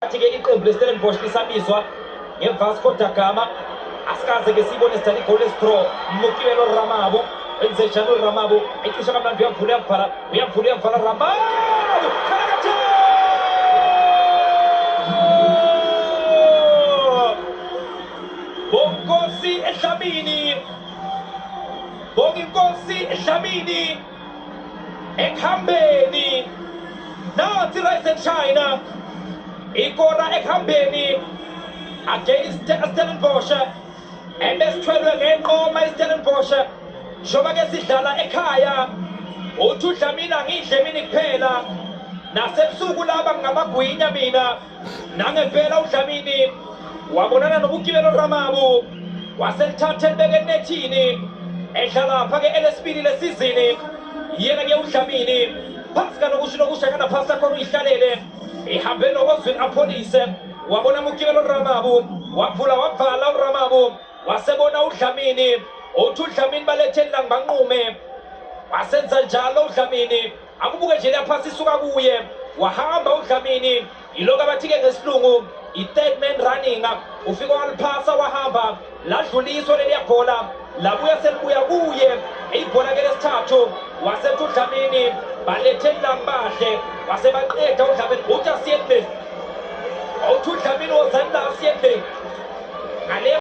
Athi-ke iqembu le-Stellenbosch lisabizwa nge-Vasco da Gama. Asikaze-ke sibone sidlala igoli lesi-draw. Mukibelo Ramabu wenze njalo uRamabu ecisha kamnandi uyavala Ramabu Kalakathi! Bonkosi eDlamini, Bonginkosi eDlamini, ekhambeni nathi Rise and Shine ikona ekhambeni against Stellenbosch ebesithwelwe ngenqoma iStellenbosch njengoba-ke sidlala ekhaya uthi uDlamini angidle mina kuphela nasebusuku laba ngamagwinya mina nangempela uDlamini wabonana nobukibelo Ramabu waselithatha elibeke enethini edlala lapha-ke elesibili lesizini yena-ke uDlamini phasi kanokusho nganaphasi akhona uyihlalele ihambe nokozwini apholise wabona Mukibelo Ramabu waphula wavala uRamabu wasebona uDlamini uthi uDlamini baletheni la ngibanqume wasenza njalo uDlamini akubuke nje lapha sisuka kuye wahamba uDlamini iloko abathi-ke ngesilungu i-third man running ufika waliphasa wahamba ladluliswa leliya bhola labuya selibuya kuye ibhola-ke lesithathu wasethi uDlamini baletheni la ngibahle wasebaqeda uDlamini uthi asiyendle uthi uDlamini wozani la asiyendle ngale